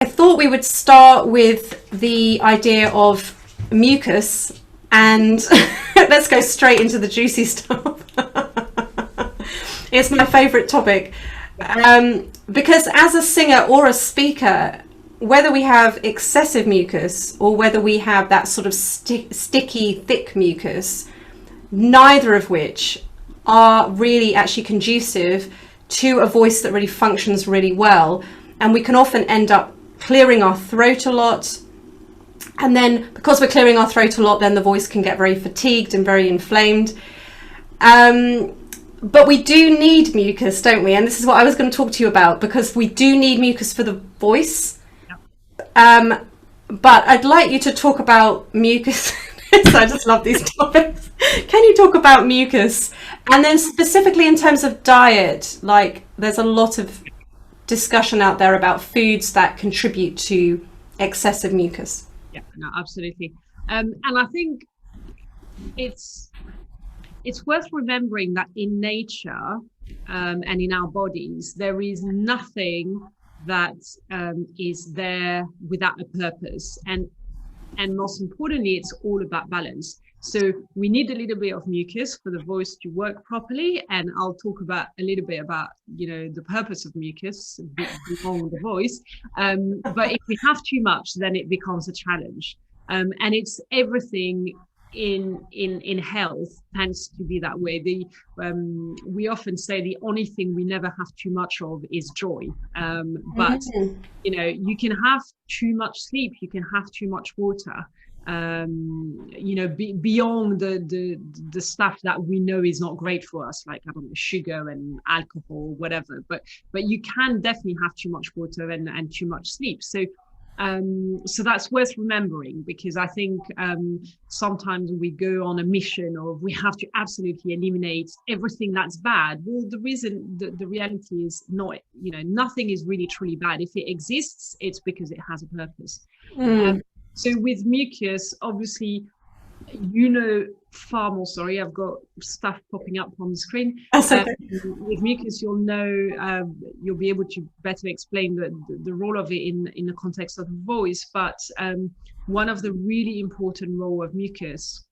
I thought we would start with the idea of mucus and let's go straight into the juicy stuff. It's my favourite topic because as a singer or a speaker, whether we have excessive mucus or whether we have that sort of sticky, thick mucus, neither of which are really actually conducive to a voice that really functions really well. And we can often end up clearing our throat a lot. And then because we're clearing our throat a lot, then the voice can get very fatigued and very inflamed. But we do need mucus, don't we? And this is what I was going to talk to you about, because we do need mucus for the voice. But I'd like you to talk about mucus. I just love these topics. Can you talk about mucus? And then specifically in terms of diet, like there's a lot of discussion out there about foods that contribute to excessive mucus. Yeah, no, absolutely. And I think it's worth remembering that in nature and in our bodies, there is nothing that is there without a purpose. And most importantly, it's all about balance. So we need a little bit of mucus for the voice to work properly. And I'll talk about a little bit about, the purpose of mucus beyond the voice. But if we have too much, then it becomes a challenge. And it's everything in health tends to be that way. We often say the only thing we never have too much of is joy. But you can have too much sleep, you can have too much water. Beyond the stuff that we know is not great for us, like I don't know, sugar and alcohol, whatever. But you can definitely have too much water and too much sleep. So that's worth remembering, because I think sometimes we go on a mission of we have to absolutely eliminate everything that's bad. Well, the reality is not, nothing is really truly bad. If it exists, it's because it has a purpose. So with mucus, obviously, far more. Sorry, I've got stuff popping up on the screen. That's okay. With mucus, you'll be able to better explain the role of it in the context of the voice. But one of the really important role of mucus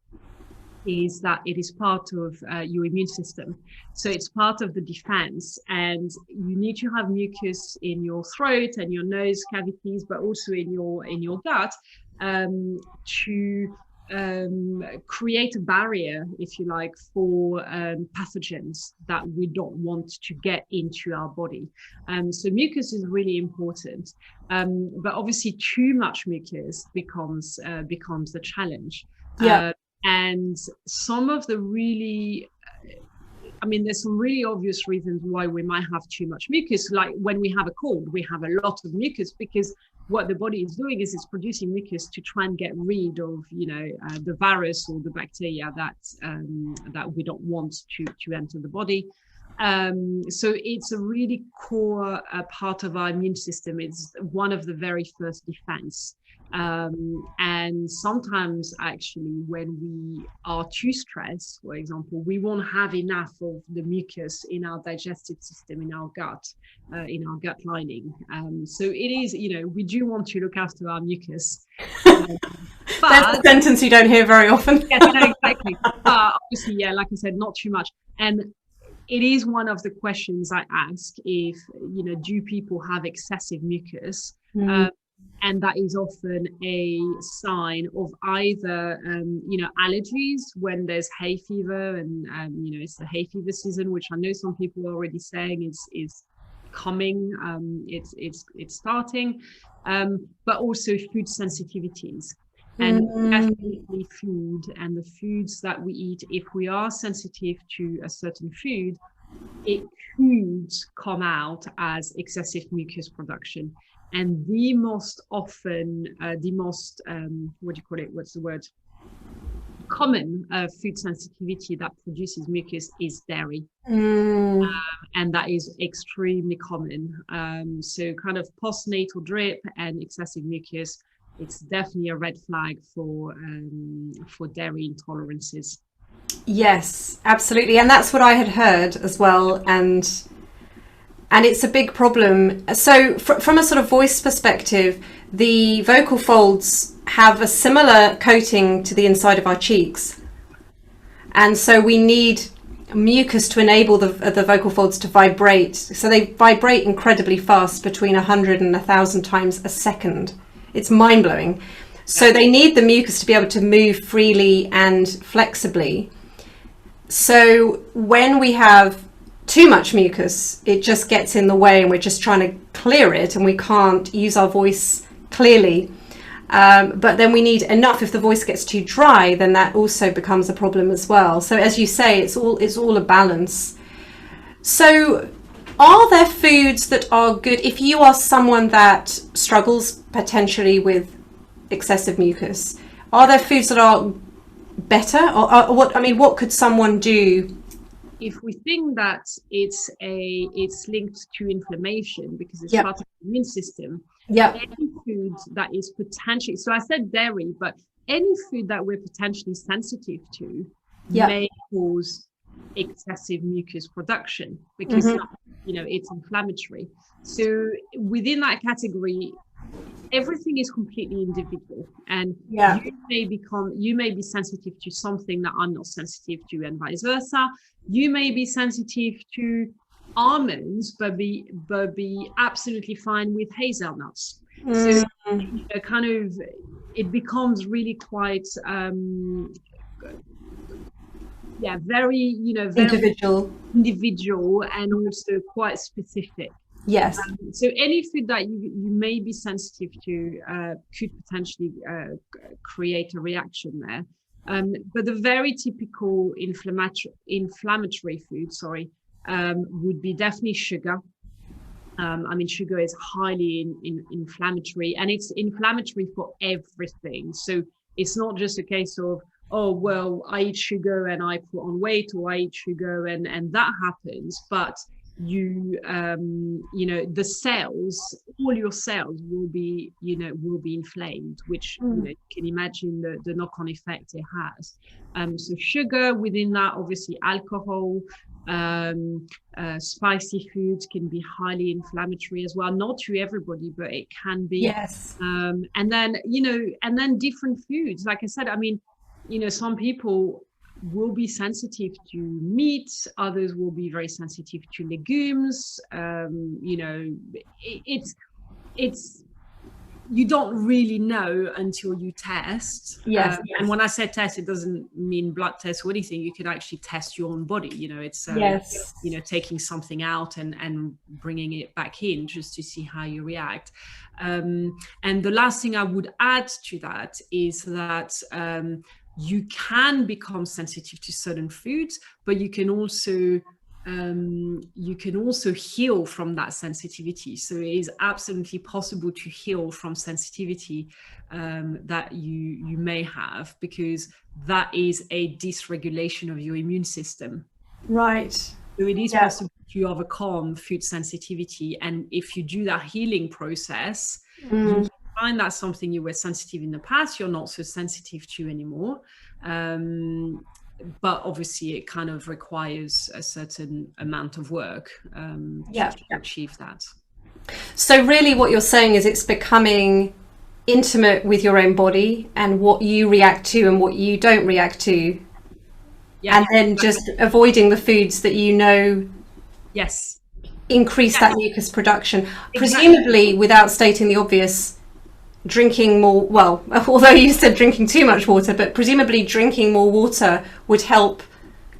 is that it is part of your immune system. So it's part of the defense, and you need to have mucus in your throat and your nose cavities, but also in your gut to create a barrier, if you like, for pathogens that we don't want to get into our body. So mucus is really important, but obviously too much mucus becomes the challenge. And some of the really there's some really obvious reasons why we might have too much mucus. Like when we have a cold, we have a lot of mucus because what the body is doing is it's producing mucus to try and get rid of, the virus or the bacteria that we don't want to enter the body. So it's a really core part of our immune system. It's one of the very first defense. And sometimes actually when we are too stressed, for example, we won't have enough of the mucus in our digestive system, in our gut lining. So it is, we do want to look after our mucus. But that's a sentence you don't hear very often. Yes, no, exactly. Obviously, like I said, not too much. And it is one of the questions I ask if, do people have excessive mucus? And that is often a sign of either, allergies when there's hay fever and, it's the hay fever season, which I know some people are already saying is coming. It's starting, but also food sensitivities. And definitely food and the foods that we eat, if we are sensitive to a certain food, it could come out as excessive mucus production. And the most often, common food sensitivity that produces mucus is dairy. And that is extremely common. So kind of postnatal drip and excessive mucus, it's definitely a red flag for dairy intolerances. Yes, absolutely. And that's what I had heard as well. And and it's a big problem. So from a sort of voice perspective, the vocal folds have a similar coating to the inside of our cheeks, and so we need mucus to enable the vocal folds to vibrate. So they vibrate incredibly fast, between 100 and 1,000 times a second. It's mind-blowing. So they need the mucus to be able to move freely and flexibly. So when we have too much mucus, it just gets in the way, and we're just trying to clear it, and we can't use our voice clearly. But then we need enough. If the voice gets too dry, then that also becomes a problem as well. So as you say, it's all a balance. So are there foods that are good if you are someone that struggles potentially with excessive mucus? Are there foods that are better, or what could someone do? If we think that it's linked to inflammation because it's Yep. part of the immune system, Yeah. any food that is potentially, so I said dairy, but any food that we're potentially sensitive to Yep. may cause excessive mucus production because it's inflammatory. So within that category, everything is completely individual, and Yeah. you may be sensitive to something that I'm not sensitive to, and vice versa. You may be sensitive to almonds but be absolutely fine with hazelnuts. So kind of it becomes really quite very individual and also quite specific. Yes. So any food that you may be sensitive to could potentially create a reaction there. But the very typical inflammatory food, would be definitely sugar. Sugar is highly inflammatory, and it's inflammatory for everything. So it's not just a case of, oh, well, I eat sugar and I put on weight, or I eat sugar and that happens. But the cells, all your cells will be inflamed, which you can imagine the knock-on effect it has. So sugar, within that, obviously alcohol, spicy foods can be highly inflammatory as well. Not to everybody, but it can be. Yes. And then different foods. Like I said, some people will be sensitive to meat, others will be very sensitive to legumes. It's you don't really know until you test. Yes. And when I say test, it doesn't mean blood test or anything. You can actually test your own body. It's taking something out and bringing it back in just to see how you react. And the last thing I would add to that is that you can become sensitive to certain foods, but you can also heal from that sensitivity. So it is absolutely possible to heal from sensitivity that you may have, because that is a dysregulation of your immune system. Right. So it is possible to overcome food sensitivity, and if you do that healing process, you find that something you were sensitive in the past, you're not so sensitive to anymore. But obviously it kind of requires a certain amount of work to achieve that. So really what you're saying is it's becoming intimate with your own body and what you react to and what you don't react to. And then just avoiding the foods that increase that mucus production. Presumably, without stating the obvious, drinking more, well, although you said drinking too much water, but presumably drinking more water would help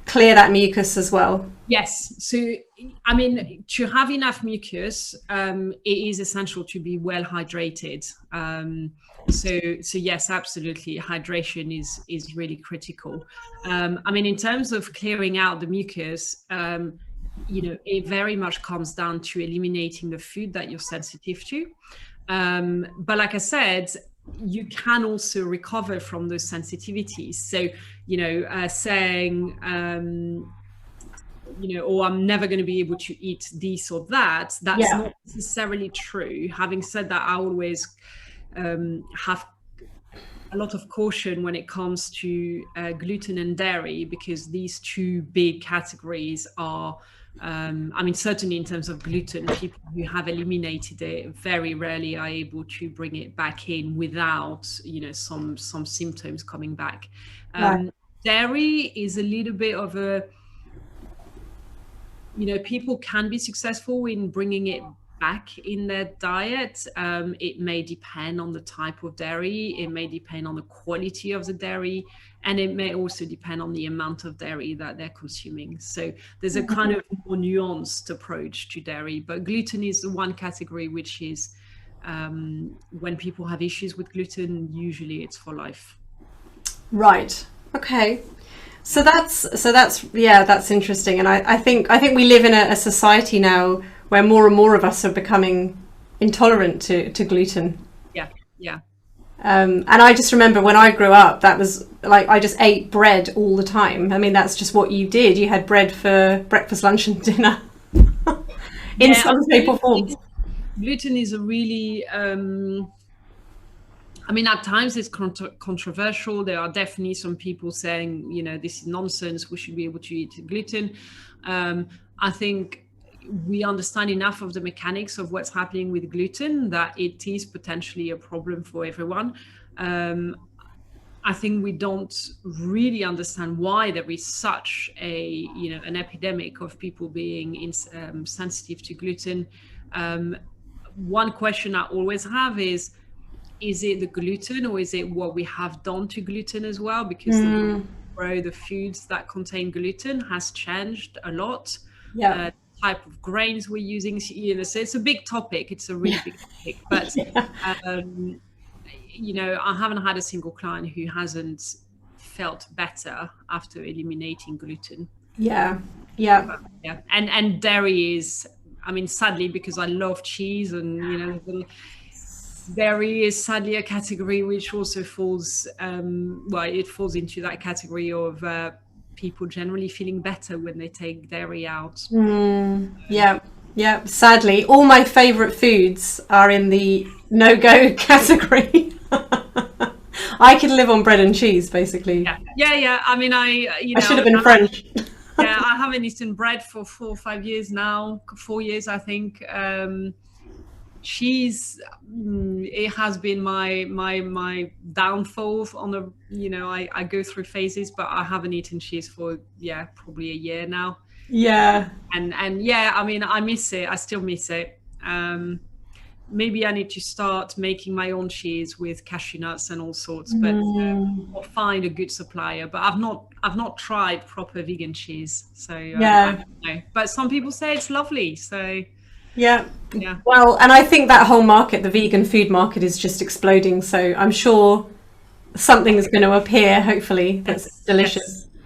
clear that mucus as well. Yes. So, to have enough mucus, it is essential to be well hydrated. So yes, absolutely. Hydration is really critical. In terms of clearing out the mucus, it very much comes down to eliminating the food that you're sensitive to. But like I said, you can also recover from those sensitivities. So, saying, oh, I'm never going to be able to eat this or that's not necessarily true. Having said that, I always have a lot of caution when it comes to gluten and dairy, because these two big categories are I mean, certainly in terms of gluten, people who have eliminated it very rarely are able to bring it back in without, some symptoms coming back. Right. Dairy is a little bit of a, people can be successful in bringing it back in their diet. It may depend on the type of dairy, it may depend on the quality of the dairy, and it may also depend on the amount of dairy that they're consuming. So there's a kind of more nuanced approach to dairy, but gluten is the one category which is, when people have issues with gluten, usually it's for life. Right. Okay. So that's yeah, that's interesting. And I think we live in a society now where more and more of us are becoming intolerant to gluten. Yeah, yeah. And I just remember when I grew up, that was like I just ate bread all the time. I mean, that's just what you did. You had bread for breakfast, lunch, and dinner in some shape or form. Gluten is a really, I mean, at times it's controversial. There are definitely some people saying, this is nonsense, we should be able to eat gluten. I think we understand enough of the mechanics of what's happening with gluten that it is potentially a problem for everyone. I think we don't really understand why there is such an epidemic of people being sensitive to gluten. One question I always have is it the gluten, or is it what we have done to gluten as well? Because the foods that contain gluten has changed a lot. Yeah. Type of grains we're using, so it's a big topic. It's a really big topic, but I haven't had a single client who hasn't felt better after eliminating gluten. Yeah. And dairy is, I mean, sadly, because I love cheese, and dairy is sadly a category which also falls, it falls into that category of people generally feeling better when they take dairy out. Yeah. Sadly, all my favourite foods are in the no-go category. I could live on bread and cheese, basically. Yeah. I mean, I should have been French. Yeah, I haven't eaten bread for 4 or 5 years now. 4 years, I think. Cheese, it has been my downfall on the, I go through phases, but I haven't eaten cheese for probably a year now. Yeah. And yeah, I mean, I miss it. I still miss it. Maybe I need to start making my own cheese with cashew nuts and all sorts, but or find a good supplier. But I've not tried proper vegan cheese, so I don't know. But some people say it's lovely, so yeah. Well, and I think that whole market, the vegan food market, is just exploding. So I'm sure something is going to appear, hopefully, that's delicious.